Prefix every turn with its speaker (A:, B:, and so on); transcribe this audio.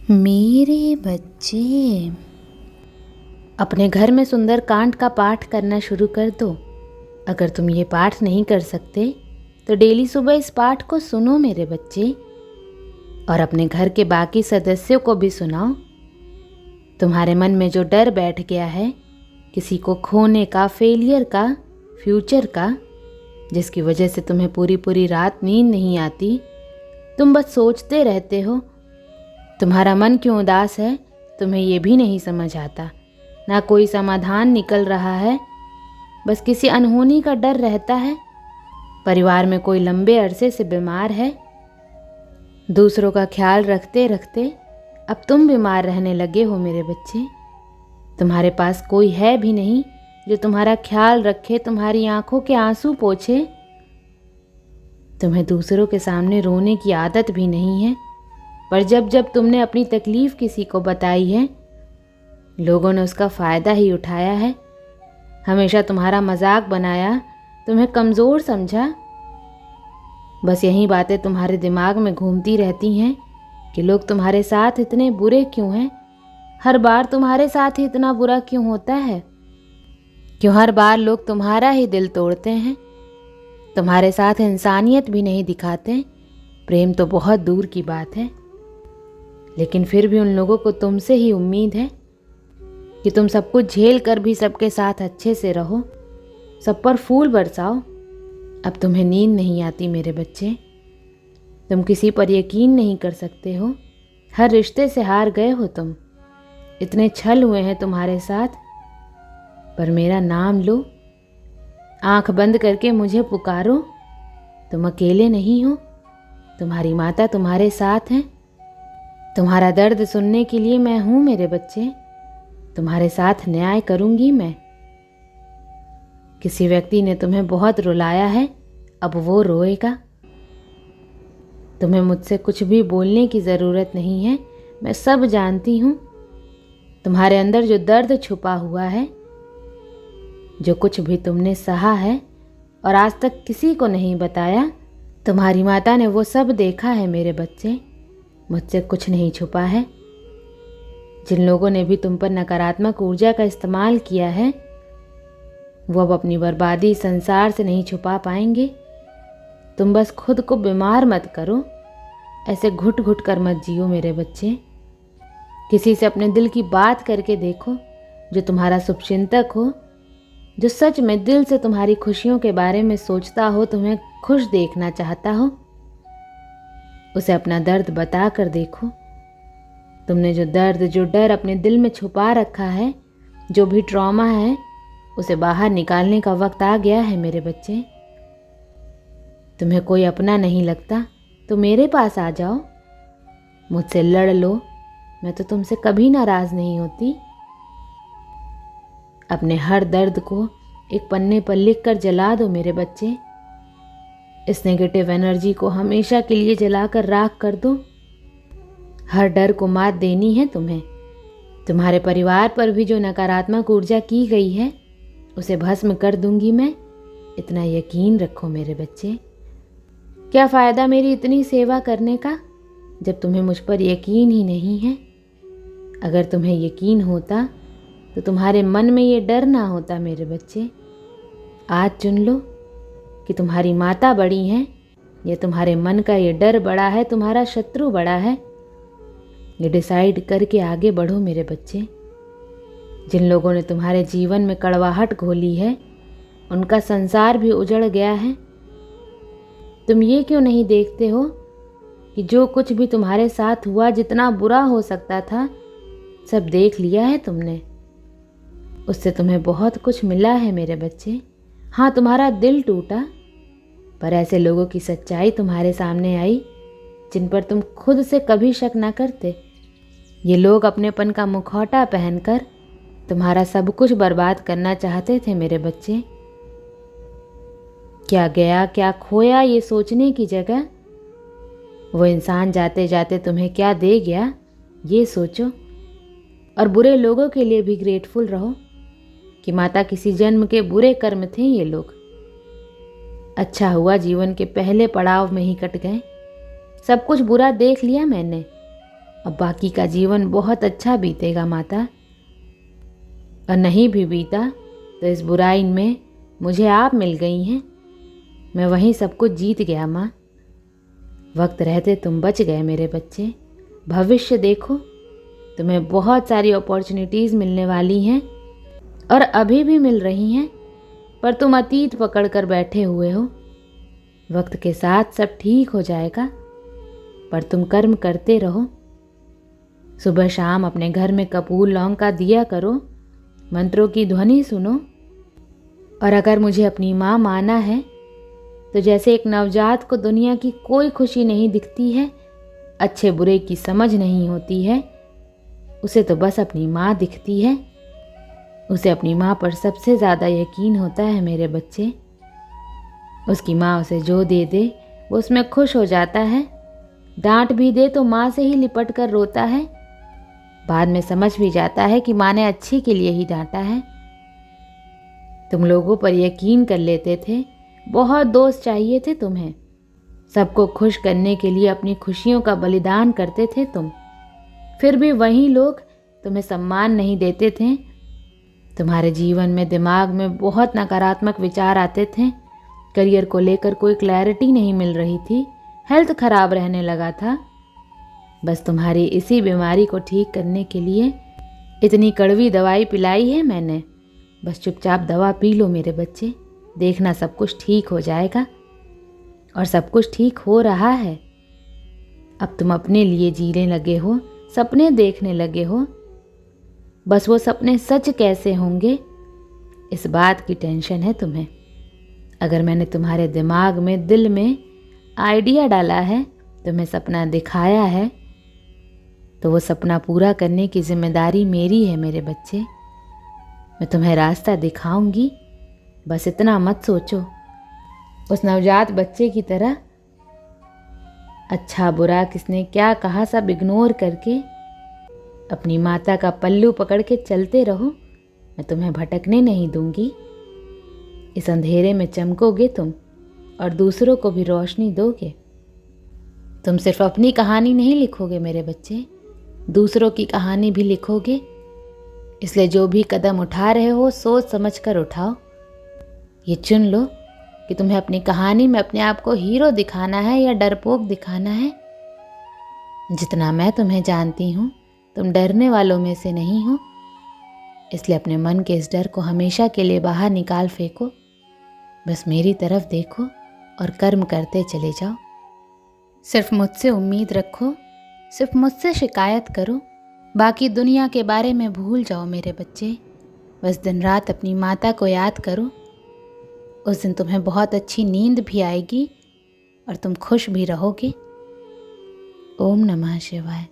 A: मेरे बच्चे, अपने घर में सुंदरकांड का पाठ करना शुरू कर दो। अगर तुम ये पाठ नहीं कर सकते तो डेली सुबह इस पाठ को सुनो मेरे बच्चे, और अपने घर के बाकी सदस्यों को भी सुनाओ। तुम्हारे मन में जो डर बैठ गया है किसी को खोने का, फेलियर का, फ्यूचर का, जिसकी वजह से तुम्हें पूरी पूरी रात नींद नहीं आती, तुम बस सोचते रहते हो। तुम्हारा मन क्यों उदास है तुम्हें ये भी नहीं समझ आता, ना कोई समाधान निकल रहा है, बस किसी अनहोनी का डर रहता है। परिवार में कोई लंबे अरसे से बीमार है, दूसरों का ख्याल रखते रखते अब तुम बीमार रहने लगे हो मेरे बच्चे। तुम्हारे पास कोई है भी नहीं जो तुम्हारा ख्याल रखे, तुम्हारी आंखों के आंसू पोंछे। तुम्हें दूसरों के सामने रोने की आदत भी नहीं है, पर जब जब तुमने अपनी तकलीफ किसी को बताई है, लोगों ने उसका फ़ायदा ही उठाया है। हमेशा तुम्हारा मजाक बनाया, तुम्हें कमज़ोर समझा। बस यही बातें तुम्हारे दिमाग में घूमती रहती हैं कि लोग तुम्हारे साथ इतने बुरे क्यों हैं, हर बार तुम्हारे साथ ही इतना बुरा क्यों होता है, क्यों हर बार लोग तुम्हारा ही दिल तोड़ते हैं, तुम्हारे साथ इंसानियत भी नहीं दिखाते। प्रेम तो बहुत दूर की बात है, लेकिन फिर भी उन लोगों को तुमसे ही उम्मीद है कि तुम सब कुछ झेल कर भी सबके साथ अच्छे से रहो, सब पर फूल बरसाओ। अब तुम्हें नींद नहीं आती मेरे बच्चे, तुम किसी पर यकीन नहीं कर सकते हो, हर रिश्ते से हार गए हो तुम। इतने छल हुए हैं तुम्हारे साथ, पर मेरा नाम लो, आंख बंद करके मुझे पुकारो। तुम अकेले नहीं हो, तुम्हारी माता तुम्हारे साथ हैं। तुम्हारा दर्द सुनने के लिए मैं हूँ मेरे बच्चे, तुम्हारे साथ न्याय करूँगी मैं। किसी व्यक्ति ने तुम्हें बहुत रुलाया है, अब वो रोएगा। तुम्हें मुझसे कुछ भी बोलने की ज़रूरत नहीं है, मैं सब जानती हूँ। तुम्हारे अंदर जो दर्द छुपा हुआ है, जो कुछ भी तुमने सहा है और आज तक किसी को नहीं बताया, तुम्हारी माता ने वो सब देखा है मेरे बच्चे। मुझसे कुछ नहीं छुपा है। जिन लोगों ने भी तुम पर नकारात्मक ऊर्जा का इस्तेमाल किया है, वो अब अपनी बर्बादी संसार से नहीं छुपा पाएंगे। तुम बस खुद को बीमार मत करो, ऐसे घुट घुट कर मत जियो मेरे बच्चे। किसी से अपने दिल की बात करके देखो, जो तुम्हारा शुभचिंतक हो, जो सच में दिल से तुम्हारी खुशियों के बारे में सोचता हो, तुम्हें खुश देखना चाहता हो। उसे अपना दर्द बता कर देखो। तुमने जो दर्द, जो डर अपने दिल में छुपा रखा है, जो भी ट्रॉमा है, उसे बाहर निकालने का वक्त आ गया है मेरे बच्चे। तुम्हें कोई अपना नहीं लगता तो मेरे पास आ जाओ, मुझसे लड़ लो, मैं तो तुमसे कभी नाराज़ नहीं होती। अपने हर दर्द को एक पन्ने पर लिख कर जला दो मेरे बच्चे। इस नेगेटिव एनर्जी को हमेशा के लिए जलाकर राख कर दो। हर डर को मात देनी है तुम्हें। तुम्हारे परिवार पर भी जो नकारात्मक ऊर्जा की गई है, उसे भस्म कर दूंगी मैं, इतना यकीन रखो मेरे बच्चे। क्या फ़ायदा मेरी इतनी सेवा करने का जब तुम्हें मुझ पर यकीन ही नहीं है। अगर तुम्हें यकीन होता तो तुम्हारे मन में ये डर ना होता मेरे बच्चे। आज चुन लो कि तुम्हारी माता बड़ी हैं या तुम्हारे मन का ये डर बड़ा है, तुम्हारा शत्रु बड़ा है। ये डिसाइड करके आगे बढ़ो मेरे बच्चे। जिन लोगों ने तुम्हारे जीवन में कड़वाहट घोली है, उनका संसार भी उजड़ गया है। तुम ये क्यों नहीं देखते हो कि जो कुछ भी तुम्हारे साथ हुआ, जितना बुरा हो सकता था, सब देख लिया है तुमने। उससे तुम्हें बहुत कुछ मिला है मेरे बच्चे। हाँ, तुम्हारा दिल टूटा, पर ऐसे लोगों की सच्चाई तुम्हारे सामने आई जिन पर तुम खुद से कभी शक ना करते। ये लोग अपनेपन का मुखौटा पहनकर तुम्हारा सब कुछ बर्बाद करना चाहते थे मेरे बच्चे। क्या गया क्या खोया ये सोचने की जगह, वो इंसान जाते जाते तुम्हें क्या दे गया ये सोचो। और बुरे लोगों के लिए भी ग्रेटफुल रहो कि माता किसी जन्म के बुरे कर्म थे ये लोग। अच्छा हुआ जीवन के पहले पड़ाव में ही कट गए। सब कुछ बुरा देख लिया मैंने, अब बाकी का जीवन बहुत अच्छा बीतेगा माता, और नहीं भी बीता तो इस बुराई में मुझे आप मिल गई हैं। मैं वहीं सब कुछ जीत गया माँ। वक्त रहते तुम बच गए मेरे बच्चे। भविष्य देखो, तुम्हें बहुत सारी अपॉर्चुनिटीज़ मिलने वाली हैं और अभी भी मिल रही हैं, पर तुम अतीत पकड़ कर बैठे हुए हो। वक्त के साथ सब ठीक हो जाएगा, पर तुम कर्म करते रहो। सुबह शाम अपने घर में कपूर लौंग का दिया करो, मंत्रों की ध्वनि सुनो, और अगर मुझे अपनी माँ माना है तो जैसे एक नवजात को दुनिया की कोई खुशी नहीं दिखती है, अच्छे बुरे की समझ नहीं होती है, उसे तो बस अपनी माँ दिखती है। उसे अपनी माँ पर सबसे ज़्यादा यकीन होता है मेरे बच्चे। उसकी माँ उसे जो दे दे वो उसमें खुश हो जाता है। डांट भी दे तो माँ से ही लिपट कर रोता है। बाद में समझ भी जाता है कि माँ ने अच्छे के लिए ही डांटा है। तुम लोगों पर यकीन कर लेते थे, बहुत दोस्त चाहिए थे तुम्हें। सबको खुश करने के लिए अपनी खुशियों का बलिदान करते थे तुम। फिर भी वही लोग तुम्हें सम्मान नहीं देते थे। तुम्हारे जीवन में दिमाग में बहुत नकारात्मक विचार आते थे। करियर को लेकर कोई क्लैरिटी नहीं मिल रही थी। हेल्थ खराब रहने लगा था। बस तुम्हारी इसी बीमारी को ठीक करने के लिए इतनी कड़वी दवाई पिलाई है मैंने। बस चुपचाप दवा पी लो मेरे बच्चे, देखना सब कुछ ठीक हो जाएगा। और सब कुछ ठीक हो रहा है। अब तुम अपने लिए जीने लगे हो, सपने देखने लगे हो। बस वो सपने सच कैसे होंगे, इस बात की टेंशन है तुम्हें। अगर मैंने तुम्हारे दिमाग में, दिल में आइडिया डाला है, तुम्हें सपना दिखाया है, तो वो सपना पूरा करने की जिम्मेदारी मेरी है मेरे बच्चे। मैं तुम्हें रास्ता दिखाऊंगी, बस इतना मत सोचो उस नवजात बच्चे की तरह अच्छा बुरा किसने क्या कहा सब इग्नोर करके अपनी माता का पल्लू पकड़ के चलते रहो। मैं तुम्हें भटकने नहीं दूंगी। इस अंधेरे में चमकोगे तुम और दूसरों को भी रोशनी दोगे। तुम सिर्फ अपनी कहानी नहीं लिखोगे मेरे बच्चे, दूसरों की कहानी भी लिखोगे। इसलिए जो भी कदम उठा रहे हो सोच समझ कर उठाओ। ये चुन लो कि तुम्हें अपनी कहानी में अपने आप को हीरो दिखाना है या डरपोक दिखाना है। जितना मैं तुम्हें जानती हूँ, तुम डरने वालों में से नहीं हो। इसलिए अपने मन के इस डर को हमेशा के लिए बाहर निकाल फेंको। बस मेरी तरफ देखो और कर्म करते चले जाओ। सिर्फ मुझसे उम्मीद रखो, सिर्फ मुझसे शिकायत करो। बाकी दुनिया के बारे में भूल जाओ मेरे बच्चे। बस दिन रात अपनी माता को याद करो। उस दिन तुम्हें बहुत अच्छी नींद भी आएगी और तुम खुश भी रहोगे। ओम नमः शिवाय।